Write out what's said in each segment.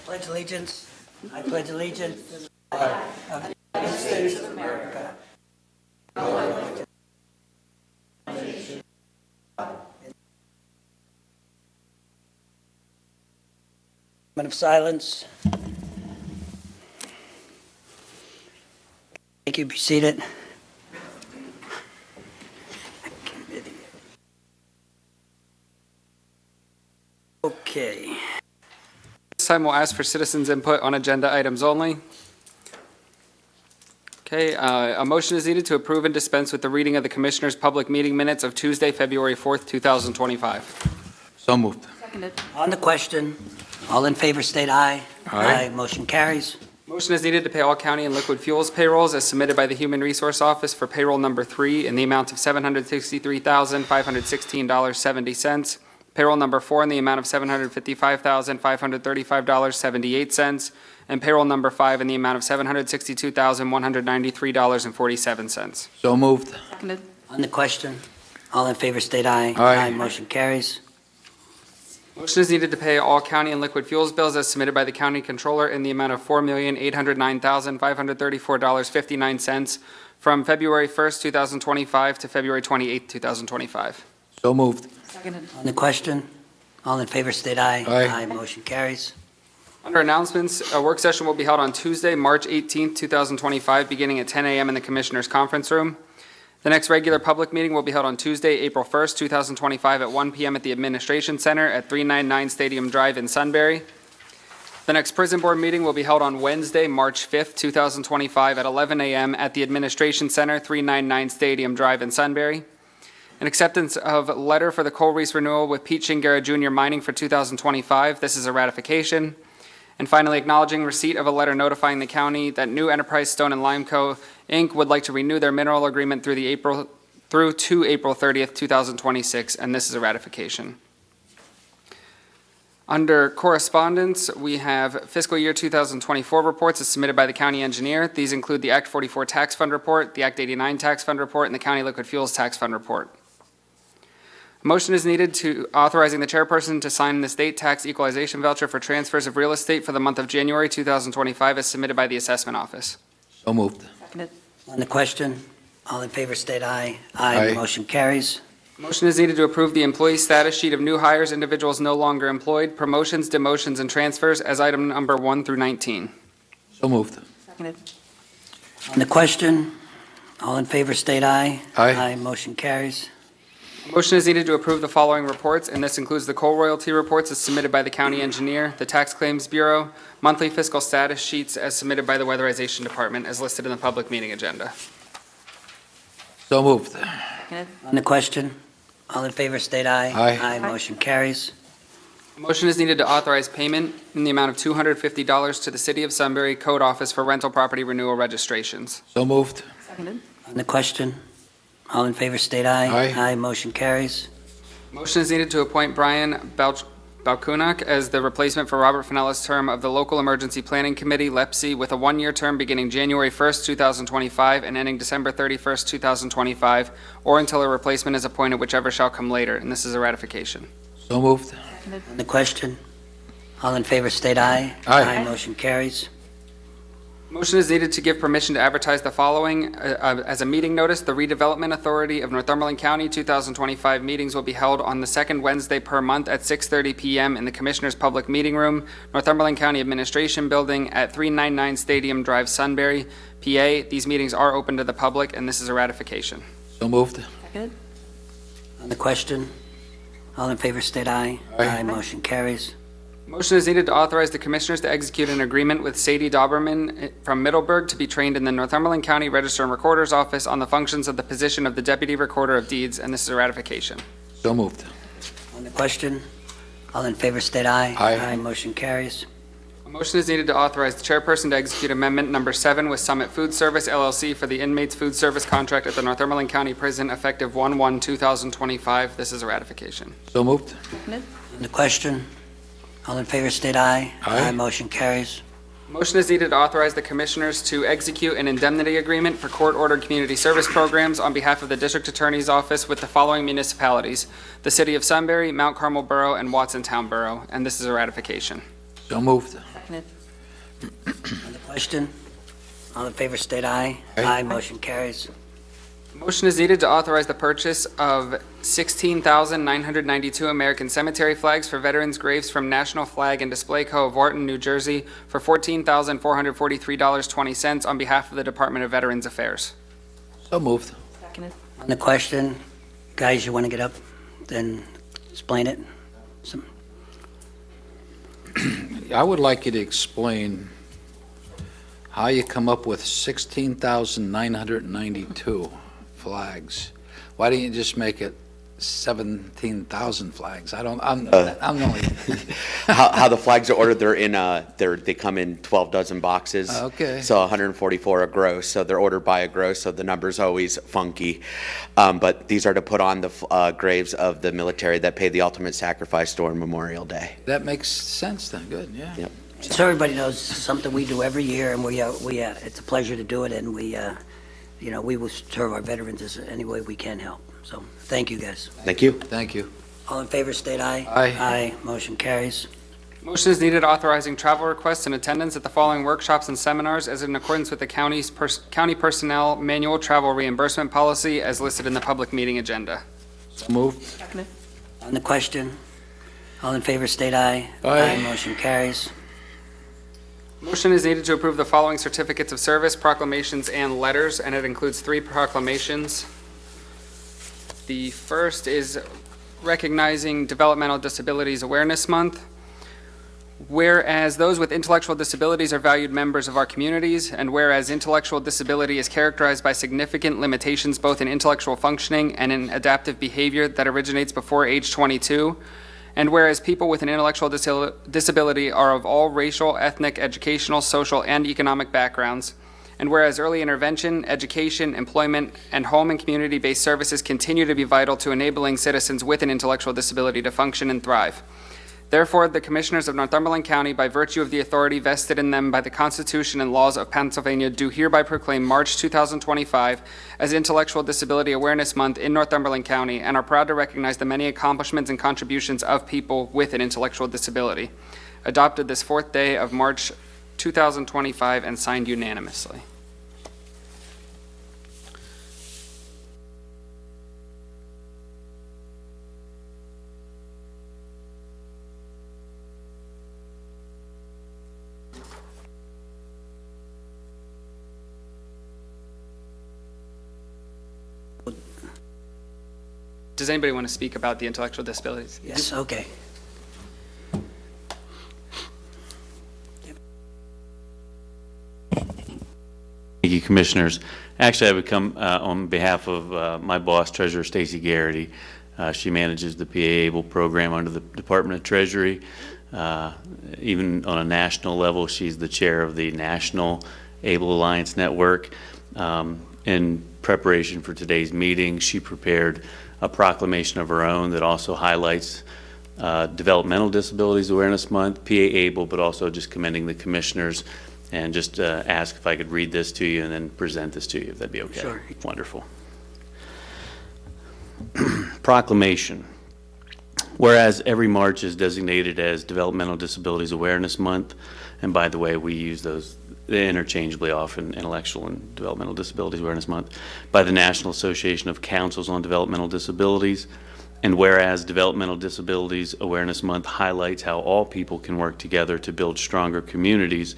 pledge allegiance. I pledge allegiance to the flag of the United States of America. Moment of silence. Thank you. Be seated. Okay. This time we'll ask for citizens' input on agenda items only. Okay, a motion is needed to approve and dispense with the reading of the Commissioners' public meeting minutes of Tuesday, February 4th, 2025. So moved. Seconded. On the question, all in favor state aye. Aye. Motion carries. Motion is needed to pay all county and liquid fuels payrolls as submitted by the Human Resource Office for payroll number 3 in the amount of $763,516.70. Payroll number 4 in the amount of $755,535.78, and payroll number 5 in the amount of $762,193.47. So moved. Seconded. On the question, all in favor state aye. Aye. Motion carries. Motion is needed to pay all county and liquid fuels bills as submitted by the county controller in the amount of $4,809,534.59 from February 1st, 2025 to February 28th, 2025. So moved. Seconded. On the question, all in favor state aye. Aye. Motion carries. Under announcements, a work session will be held on Tuesday, March 18th, 2025, beginning at 10 a.m. in the Commissioners' Conference Room. The next regular public meeting will be held on Tuesday, April 1st, 2025 at 1 p.m. at the Administration Center at 399 Stadium Drive in Sunbury. The next Prison Board meeting will be held on Wednesday, March 5th, 2025 at 11 a.m. at the Administration Center, 399 Stadium Drive in Sunbury. An acceptance of letter for the coal lease renewal with Pete Shingara Jr. Mining for 2025. This is a ratification. And finally, acknowledging receipt of a letter notifying the county that New Enterprise Stone and Lime Co., Inc. would like to renew their mineral agreement through to April 30th, 2026, and this is a ratification. Under correspondence, we have fiscal year 2024 reports as submitted by the county engineer. These include the Act 44 Tax Fund Report, the Act 89 Tax Fund Report, and the County Liquid Fuels Tax Fund Report. A motion is needed to authorizing the chairperson to sign the state tax equalization voucher for transfers of real estate for the month of January 2025 as submitted by the assessment office. So moved. Seconded. On the question, all in favor state aye. Aye. Motion carries. Motion is needed to approve the employee status sheet of new hires, individuals no longer employed, promotions, demotions, and transfers as item number 1 through 19. So moved. Seconded. On the question, all in favor state aye. Aye. Motion carries. Motion is needed to approve the following reports, and this includes the coal royalty reports as submitted by the county engineer, the Tax Claims Bureau, monthly fiscal status sheets as submitted by the Weatherization Department as listed in the public meeting agenda. So moved. Seconded. On the question, all in favor state aye. Aye. Motion carries. Motion is needed to authorize payment in the amount of $250 to the City of Sunbury Code Office for rental property renewal registrations. So moved. Seconded. On the question, all in favor state aye. Aye. Motion carries. Motion is needed to appoint Brian Balkunak as the replacement for Robert Finella's term of the Local Emergency Planning Committee, LEPC, with a one-year term beginning January 1st, 2025 and ending December 31st, 2025, or until a replacement is appointed, whichever shall come later, and this is a ratification. So moved. Seconded. On the question, all in favor state aye. Aye. Motion carries. Motion is needed to give permission to advertise the following as a meeting notice. The Redevelopment Authority of Northumberland County 2025 meetings will be held on the second Wednesday per month at 6:30 p.m. in the Commissioner's Public Meeting Room, Northumberland County Administration Building at 399 Stadium Drive, Sunbury, PA. These meetings are open to the public, and this is a ratification. So moved. Seconded. On the question, all in favor state aye. Aye. Motion carries. Motion is needed to authorize the Commissioners to execute an agreement with Sadie Doberman from Middleburg to be trained in the Northumberland County Register and Recorder's Office on the functions of the position of the Deputy Recorder of Deeds, and this is a ratification. So moved. On the question, all in favor state aye. Aye. Motion carries. A motion is needed to authorize the chairperson to execute amendment number 7 with Summit Food Service LLC for the inmates food service contract at the Northumberland County Prison effective 1/1/2025. This is a ratification. So moved. Seconded. On the question, all in favor state aye. Aye. Motion carries. Motion is needed to authorize the Commissioners to execute an indemnity agreement for court-ordered community service programs on behalf of the District Attorney's Office with the following municipalities: the City of Sunbury, Mount Carmel Borough, and Watsontown Borough, and this is a ratification. So moved. Seconded. On the question, all in favor state aye. Aye. Motion carries. Motion is needed to authorize the purchase of 16,992 American cemetery flags for veterans' graves from National Flag and Display Co. of Wharton, New Jersey for $14,443.20 on behalf of the Department of Veterans Affairs. So moved. Seconded. On the question, guys, you want to get up, then explain it? I would like you to explain how you come up with 16,992 flags. Why don't you just make it 17,000 flags? I'm only, How the flags are ordered, they come in 12 dozen boxes. Okay. So 144 a gross, so they're ordered by a gross, so the number's always funky. But these are to put on the graves of the military that paid the ultimate sacrifice during Memorial Day. that makes sense then, good, yeah. Yep. So everybody knows, something we do every year, and it's a pleasure to do it, and we will serve our veterans as any way we can help. So, thank you, guys. Thank you. Thank you. All in favor state aye. Aye. Aye. Motion carries. Motion is needed authorizing travel requests and attendance at the following workshops and seminars as in accordance with the county personnel manual travel reimbursement policy as listed in the public meeting agenda. So moved. Seconded. On the question, all in favor state aye. Aye. Motion carries. Motion is needed to approve the following certificates of service, proclamations, and letters, and it includes 3 proclamations. The first is recognizing Developmental Disabilities Awareness Month. Whereas those with intellectual disabilities are valued members of our communities, and whereas intellectual disability is characterized by significant limitations both in intellectual functioning and in adaptive behavior that originates before age 22, and whereas people with an intellectual disability are of all racial, ethnic, educational, social, and economic backgrounds, and whereas early intervention, education, employment, and home and community-based services continue to be vital to enabling citizens with an intellectual disability to function and thrive. Therefore, the Commissioners of Northumberland County, by virtue of the authority vested in them by the Constitution and laws of Pennsylvania, do hereby proclaim March 2025 as Intellectual Disability Awareness Month in Northumberland County, and are proud to recognize the many accomplishments and contributions of people with an intellectual disability. Adopted this 4th day of March 2025 and signed unanimously. Does anybody want to speak about the intellectual disabilities? Yes, okay. Thank you, Commissioners. Actually, I would come on behalf of my boss, Treasurer Stacy Garrity. She manages the PA ABLE program under the Department of Treasury. Even on a national level, she's the chair of the National ABLE Alliance Network. In preparation for today's meeting, she prepared a proclamation of her own that also highlights Developmental Disabilities Awareness Month, PA ABLE, but also just commending the Commissioners, and just ask if I could read this to you and then present this to you, if that'd be okay. Sure. Wonderful. Proclamation. Whereas every March is designated as Developmental Disabilities Awareness Month, and by the way, we use those interchangeably often, Intellectual and Developmental Disabilities Awareness Month, by the National Association of Councils on Developmental Disabilities, and whereas Developmental Disabilities Awareness Month highlights how all people can work together to build stronger communities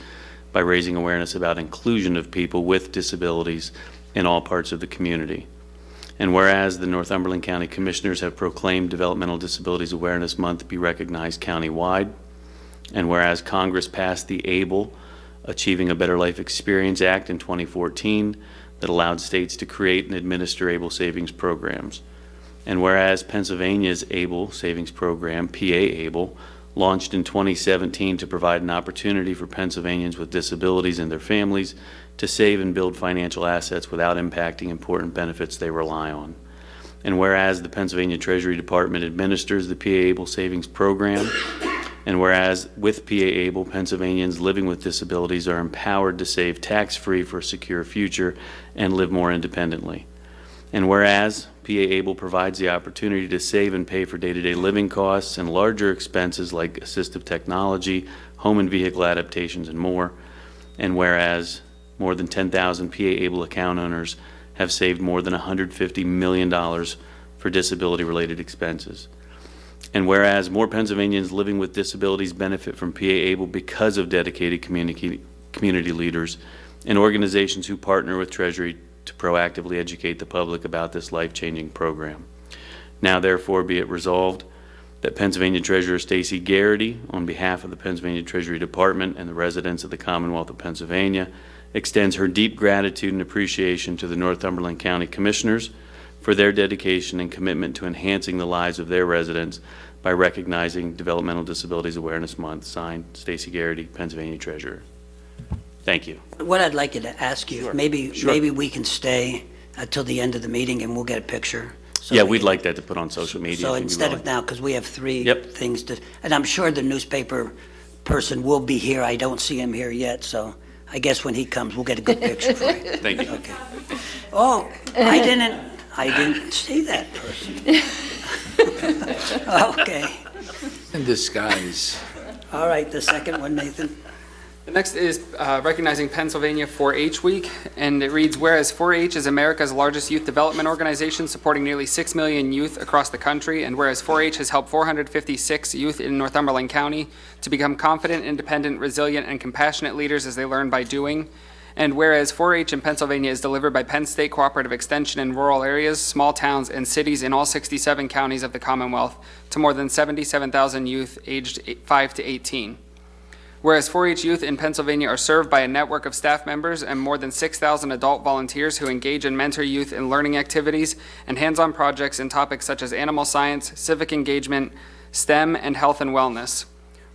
by raising awareness about inclusion of people with disabilities in all parts of the community. And whereas the Northumberland County Commissioners have proclaimed Developmental Disabilities Awareness Month be recognized countywide, and whereas Congress passed the ABLE, Achieving a Better Life Experience Act in 2014 that allowed states to create and administer ABLE savings programs. And whereas Pennsylvania's ABLE savings program, PA ABLE, launched in 2017 to provide an opportunity for Pennsylvanians with disabilities and their families to save and build financial assets without impacting important benefits they rely on. And whereas the Pennsylvania Treasury Department administers the PA ABLE Savings Program, and whereas with PA ABLE, Pennsylvanians living with disabilities are empowered to save tax-free for a secure future and live more independently. And whereas PA ABLE provides the opportunity to save and pay for day-to-day living costs and larger expenses like assistive technology, home and vehicle adaptations, and more. And whereas more than 10,000 PA-able account owners have saved more than $150 million for disability-related expenses. And whereas more Pennsylvanians living with disabilities benefit from PA-able because of dedicated community leaders and organizations who partner with Treasury to proactively educate the public about this life-changing program. Now therefore be it resolved that Pennsylvania Treasurer Stacey Garrity, on behalf of the Pennsylvania Treasury Department and the residents of the Commonwealth of Pennsylvania, extends her deep gratitude and appreciation to the Northumberland County Commissioners for their dedication and commitment to enhancing the lives of their residents by recognizing Developmental Disabilities Awareness Month. Signed, Stacey Garrity, Pennsylvania Treasurer. Thank you. What I'd like you to ask you, maybe we can stay till the end of the meeting and we'll get a picture. So Yeah, we we'd can- like that to put on social media. So if you'd instead like. of now, because we have three Yep. things to, and I'm sure the newspaper person will be here. I don't see him here yet, so I guess when he comes, we'll get a good picture for you. Thank you. Okay. Oh, I didn't see that person. Okay. In disguise. All right, the second one, Nathan. The next is recognizing Pennsylvania 4-H Week, and it reads, whereas 4-H is America's largest youth development organization supporting nearly 6 million youth across the country, and whereas 4-H has helped 456 youth in Northumberland County to become confident, independent, resilient, and compassionate leaders as they learn by doing, and whereas 4-H in Pennsylvania is delivered by Penn State Cooperative Extension in rural areas, small towns, and cities in all 67 counties of the Commonwealth to more than 77,000 youth aged 5 to 18. Whereas 4-H youth in Pennsylvania are served by a network of staff members and more than 6,000 adult volunteers who engage and mentor youth in learning activities and hands-on projects in topics such as animal science, civic engagement, STEM, and health and wellness.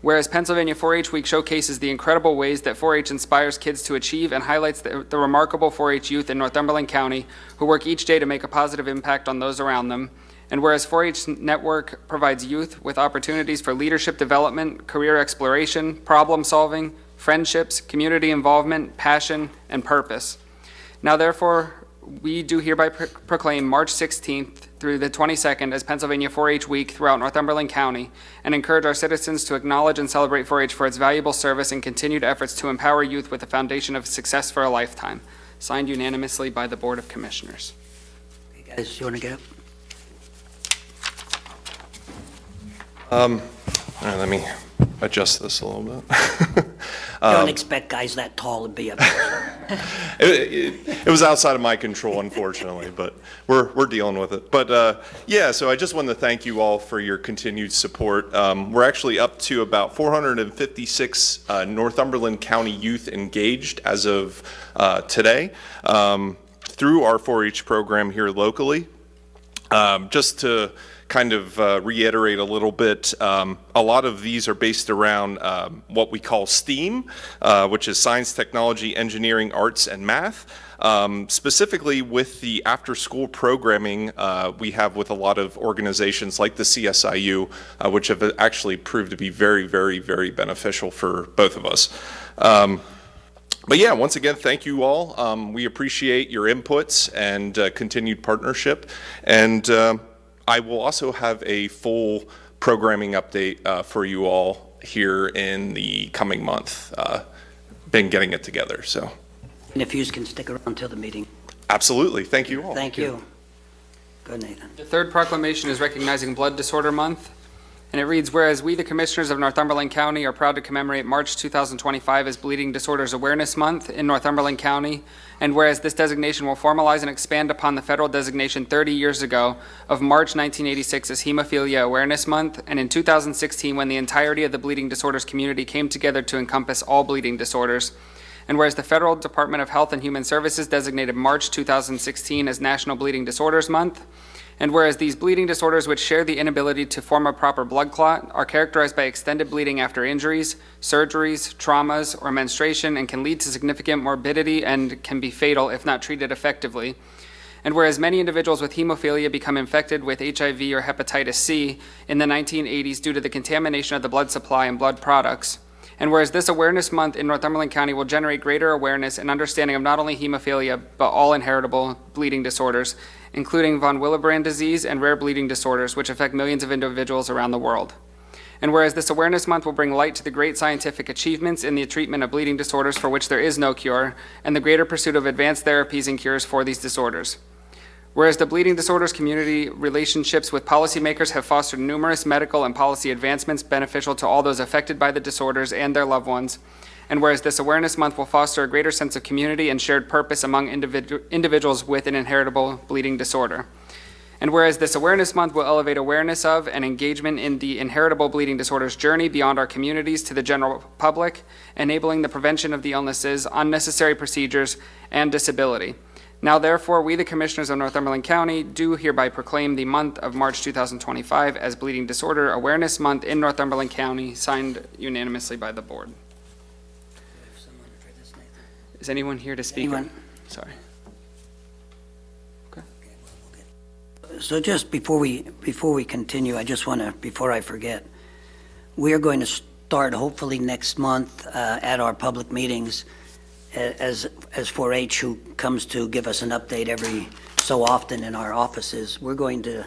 Whereas Pennsylvania 4-H Week showcases the incredible ways that 4-H inspires kids to achieve and highlights the remarkable 4-H youth in Northumberland County who work each day to make a positive impact on those around them. And whereas 4-H Network provides youth with opportunities for leadership development, career exploration, problem solving, friendships, community involvement, passion, and purpose. Now therefore, we do hereby proclaim March 16th through the 22nd as Pennsylvania 4-H Week throughout Northumberland County and encourage our citizens to acknowledge and celebrate 4-H for its valuable service and continued efforts to empower youth with the foundation of success for a lifetime. Signed unanimously by the Board of Commissioners. You guys, you want to get up? All right, let me adjust this a little bit. Don't expect guys that tall to be up there. It was outside of my control, unfortunately, but we're dealing with it. But yeah, so I just wanted to thank you all for your continued support. We're actually up to about 456 Northumberland County youth engaged as of today through our 4-H program here locally. Just to kind of reiterate a little bit, a lot of these are based around what we call STEAM, which is science, technology, engineering, arts, and math. Specifically with the after-school programming we have with a lot of organizations like the CSIU, which have actually proved to be very, very, very beneficial for both of us. But yeah, once again, thank you all. We appreciate your inputs and continued partnership. And I will also have a full programming update for you all here in the coming month. Been getting it together, so. And if you can stick around till the meeting. Absolutely, thank you all. Thank you. Good, Nathan. The third proclamation is recognizing Blood Disorder Month, and it reads, whereas we, the Commissioners of Northumberland County, are proud to commemorate March 2025 as Bleeding Disorders Awareness Month in Northumberland County, and whereas this designation will formalize and expand upon the federal designation 30 years ago of March 1986 as Hemophilia Awareness Month, and in 2016 when the entirety of the bleeding disorders community came together to encompass all bleeding disorders, and whereas the Federal Department of Health and Human Services designated March 2016 as National Bleeding Disorders Month, and whereas these bleeding disorders, which share the inability to form a proper blood clot, are characterized by extended bleeding after injuries, surgeries, traumas, or menstruation, and can lead to significant morbidity and can be fatal if not treated effectively. And whereas many individuals with hemophilia become infected with HIV or hepatitis C in the 1980s due to the contamination of the blood supply and blood products. And whereas this Awareness Month in Northumberland County will generate greater awareness and understanding of not only hemophilia, but all inheritable bleeding disorders, including von Willebrand disease and rare bleeding disorders, which affect millions of individuals around the world. And whereas this Awareness Month will bring light to the great scientific achievements in the treatment of bleeding disorders for which there is no cure, and the greater pursuit of advanced therapies and cures for these disorders. Whereas the bleeding disorders community relationships with policymakers have fostered numerous medical and policy advancements beneficial to all those affected by the disorders and their loved ones. And whereas this Awareness Month will foster a greater sense of community and shared purpose among individuals with an inheritable bleeding disorder. And whereas this Awareness Month will elevate awareness of and engagement in the inheritable bleeding disorders journey beyond our communities to the general public, enabling the prevention of the illnesses, unnecessary procedures, and disability. Now therefore, we the Commissioners of Northumberland County do hereby proclaim the month of March 2025 as Bleeding Disorder Awareness Month in Northumberland County, signed unanimously by the board. Is anyone here to speak? Anyone? Sorry. So just before we continue, I just want to, before I forget, we are going to start hopefully next month at our public meetings as 4-H, who comes to give us an update every so often in our offices. We're going to,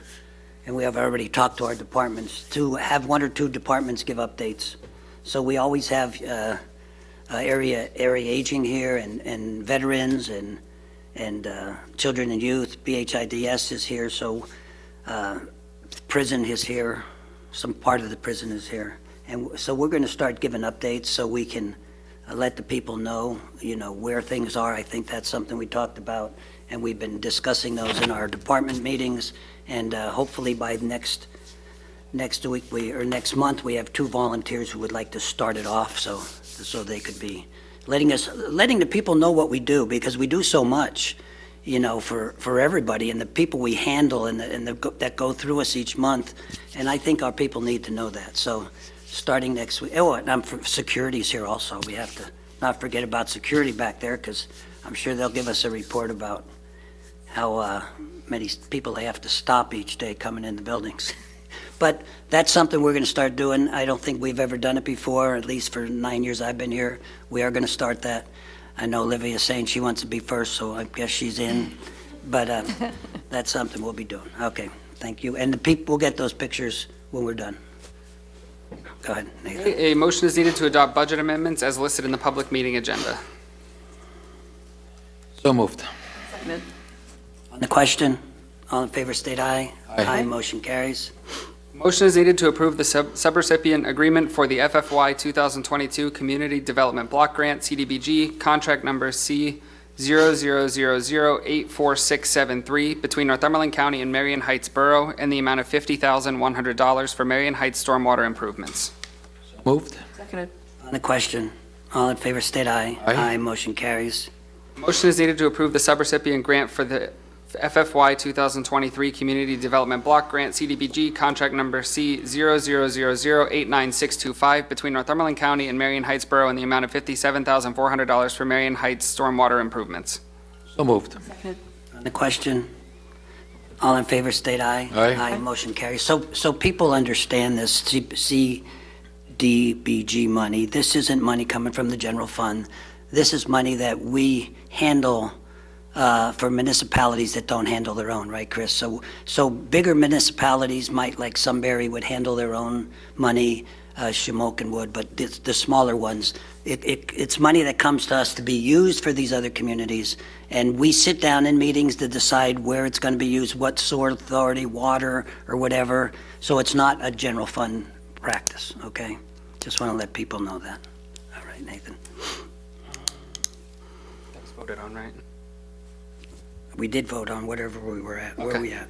and we have already talked to our departments, to have 1 or 2 departments give updates. So we always have area aging here, and veterans, and children and youth. BHIDS is here, so prison is here. Some part of the prison is here. And so we're going to start giving updates so we can let the people know, where things are. I think that's something we talked about, and we've been discussing those in our department meetings. And hopefully by next week next month, we have 2 volunteers who would like to start it off, so they could be letting the people know what we do, because we do so much, for everybody and the people we handle and that go through us each month. And I think our people need to know that. So starting next week. Oh, and security's here also. We have to not forget about security back there, because I'm sure they'll give us a report about how many people they have to stop each day coming in the buildings. But that's something we're going to start doing. I don't think we've ever done it before, at least for 9 years I've been here. We are going to start that. I know Olivia is saying she wants to be first, so I guess she's in. But that's something we'll be doing. Okay, thank you. And the people, we'll get those pictures when we're done. Go ahead, Nathan. A motion is needed to adopt budget amendments as listed in the public meeting agenda. So moved. On the question, all in favor state aye. Aye. Motion carries. Motion is needed to approve the subrecipient agreement for the FFY 2022 Community Development Block Grant, CDBG, contract number C000084673 between Northumberland County and Marion Heights Borough in the amount of $50,100 for Marion Heights stormwater improvements. So moved. Seconded. On the question, all in favor state aye. Aye. Motion carries. Motion is needed to approve the subrecipient grant for the FFY 2023 Community Development Block Grant, CDBG, contract number C000089625 between Northumberland County and Marion Heights Borough in the amount of $57,400 for Marion Heights stormwater improvements. So moved. Seconded. On the question, all in favor state aye. Aye. Motion carries. So people understand this CDBG money. This isn't money coming from the general fund. This is money that we handle for municipalities that don't handle their own, right, Chris? So bigger municipalities might, like Sunbury, would handle their own money, Shamokin would, but the smaller ones, it's money that comes to us to be used for these other communities, and we sit down in meetings to decide where it's going to be used, what sewer authority, water, or whatever. So it's not a general fund practice, okay? Just want to let people know that. All right, Nathan. That was voted on, right? We did vote on whatever we were at. Where Okay. are we at?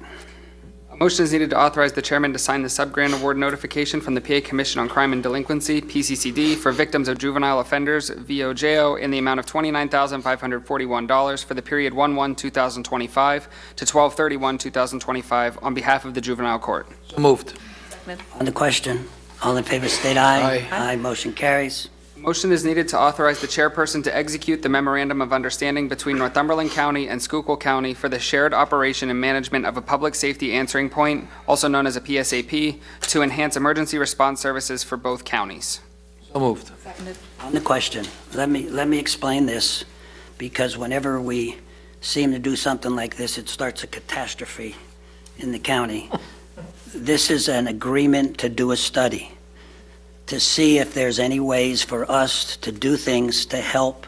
A motion is needed to authorize the chairman to sign the sub-grant award notification from the PA Commission on Crime and Delinquency, PCCD, for victims of juvenile offenders, VOJO, in the amount of $29,541 for the period 1/1/2025 to 12/31/2025 on behalf of the juvenile court. So moved. Seconded. On the question, all in favor state aye. Aye. Motion carries. Motion is needed to authorize the chairperson to execute the memorandum of understanding between Northumberland County and Schuylkill County for the shared operation and management of a public safety answering point, also known as a PSAP, to enhance emergency response services for both counties. So moved. Seconded. On the question, let me explain this, because whenever we seem to do something like this, it starts a catastrophe in the county. This is an agreement to do a study. to see if there's any ways for us to do things to help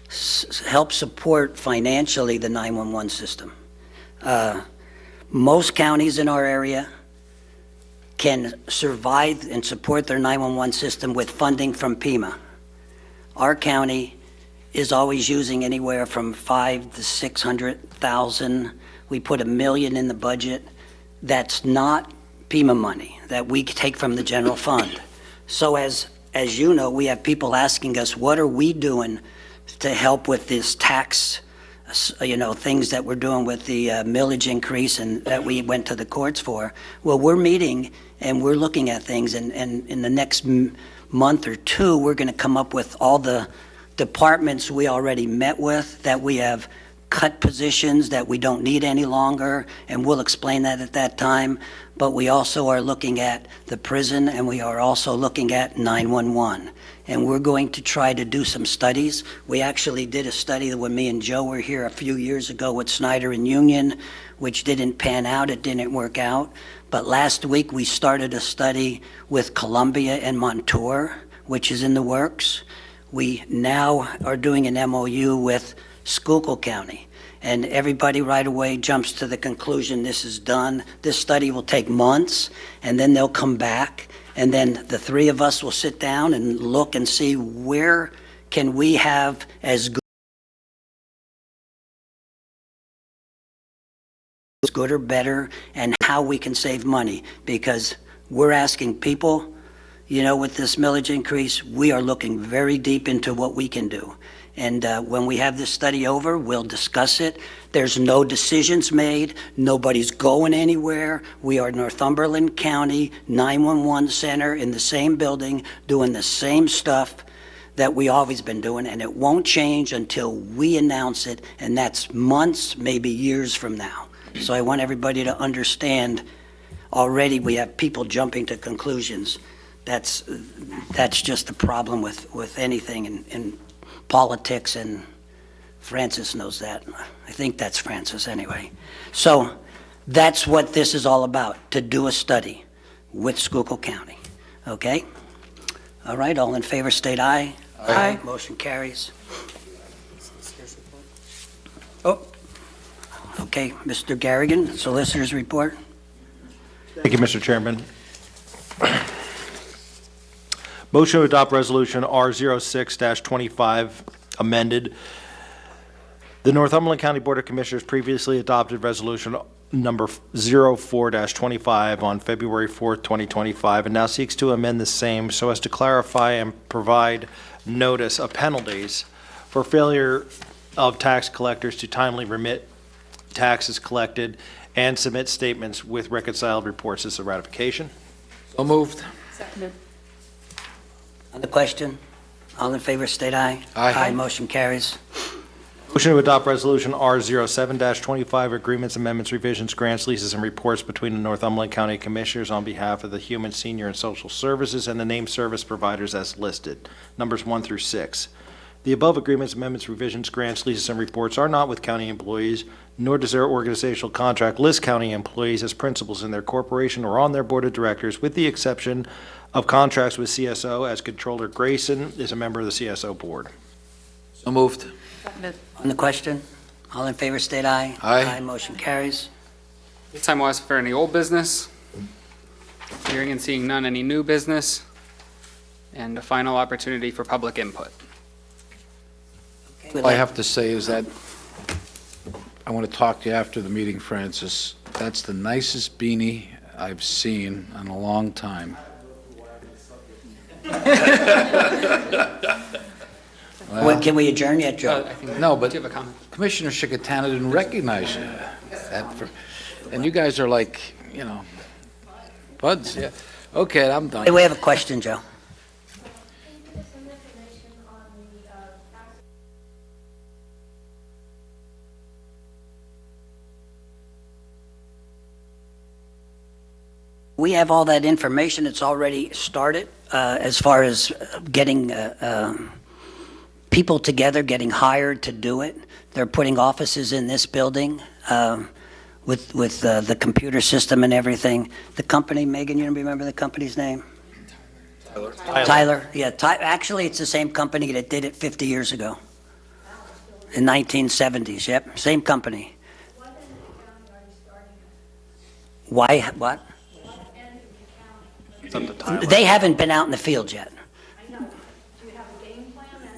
support financially the 911 system. Most counties in our area can survive and support their 911 system with funding from PEMA. Our county is always using anywhere from $500,000 to $600,000. We put $1 million in the budget. That's not PEMA money that we take from the general fund. So as you know, we have people asking us, what are we doing to help with this tax, things that we're doing with the millage increase and that we went to the courts for? Well, we're meeting and we're looking at things, and in the next month or two, we're going to come up with all the departments we already met with, that we have cut positions that we don't need any longer, and we'll explain that at that time. But we also are looking at the prison, and we are also looking at 911. And we're going to try to do some studies. We actually did a study when me and Joe were here a few years ago with Snyder and Union, which didn't pan out, it didn't work out. But last week we started a study with Columbia and Montour, which is in the works. We now are doing an MOU with Schuylkill County, and everybody right away jumps to the conclusion this is done. This study will take months, and then they'll come back, and then the three of us will sit down and look and see where can we have as good or better, and how we can save money, because we're asking people, with this millage increase, we are looking very deep into what we can do. And when we have this study over, we'll discuss it. There's no decisions made. Nobody's going anywhere. We are Northumberland County 911 Center in the same building, doing the same stuff that we always been doing, and it won't change until we announce it, and that's months, maybe years from now. So I want everybody to understand, already we have people jumping to conclusions. That's just the problem with anything in politics, and Francis knows that. I think that's Francis anyway. So that's what this is all about, to do a study with Schuylkill County. Okay? All right, all in favor state aye. Aye. Motion carries. Oh, okay, Mr. Garrigan, solicitor's report. Thank you, Mr. Chairman. Motion to adopt resolution R06-25 amended. The Northumberland County Board of Commissioners previously adopted resolution number 04-25 on February 4th, 2025, and now seeks to amend the same so as to clarify and provide notice of penalties for failure of tax collectors to timely remit taxes collected and submit statements with reconciled reports. This is a ratification. So moved. Seconded. On the question, all in favor state aye. Aye. Motion carries. Motion to adopt resolution R07-25, agreements, amendments, revisions, grants, leases, and reports between the Northumberland County Commissioners on behalf of the Human, Senior, and Social Services and the named service providers as listed, numbers 1 through 6. The above agreements, amendments, revisions, grants, leases, and reports are not with county employees, nor does their organizational contract list county employees as principals in their corporation or on their board of directors, with the exception of contracts with CSO, as Controller Grayson is a member of the CSO board. So moved. Seconded. On the question, all in favor state aye. Aye. Motion carries. This time we'll ask for any old business. Hearing and seeing none, any new business? And a final opportunity for public input. All I have to say is that I want to talk to you after the meeting, Francis. That's the nicest beanie I've seen in a long time. Well, can we adjourn yet, Joe? I think, No, but do you have a comment? Commissioner Chickatana didn't recognize you. And you guys are like, buds, yeah. Okay, I'm Hey, done. we have a question, Joe. We have all that information. It's already started as far as getting people together, getting hired to do it. They're putting offices in this building with the computer system and everything. The company, Megan, you remember the company's name? Tyler, yeah, actually, it's the same company that did it 50 years ago. In 1970s, yep, same company. Why, what? They haven't been out in the field yet.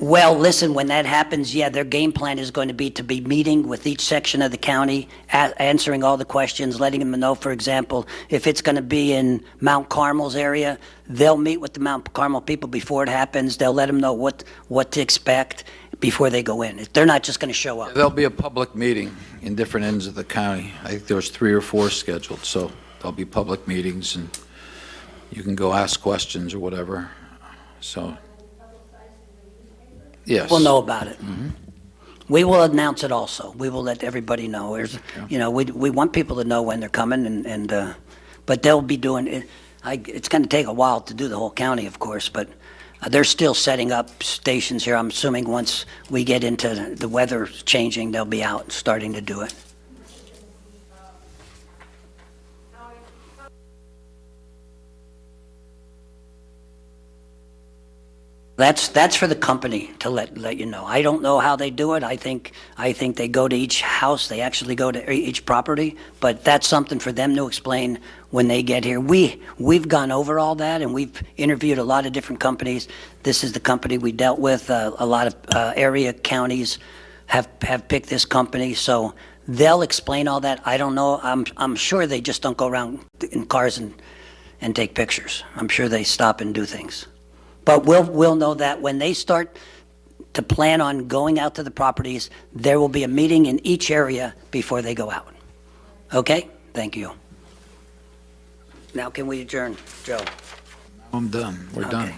Well, listen, when that happens, yeah, their game plan is going to be meeting with each section of the county, answering all the questions, letting them know, for example, if it's going to be in Mount Carmel's area, they'll meet with the Mount Carmel people before it happens. They'll let them know what to expect before they go in. They're not just going to show up. There'll be a public meeting in different ends of the county. I think there was 3 or 4 scheduled, so there'll be public meetings, and you can go ask questions or whatever, so. Yes. We'll know about it. We will announce it also. We will let everybody know. There's, we want people to know when they're coming, but they'll be doing it. It's going to take a while to do the whole county, of course, but they're still setting up stations here. I'm assuming once we get into the weather changing, they'll be out starting to do it. That's for the company to let you know. I don't know how they do it. I think they go to each house. They actually go to each property, but that's something for them to explain when they get here. We've gone over all that, and we've interviewed a lot of different companies. This is the company we dealt with. A lot of area counties have picked this company, so they'll explain all that. I don't know. I'm sure they just don't go around in cars and take pictures. I'm sure they stop and do things. But we'll know that when they start to plan on going out to the properties, there will be a meeting in each area before they go out. Okay? Thank you. Now can we adjourn, Joe? I'm done. We're done. Okay.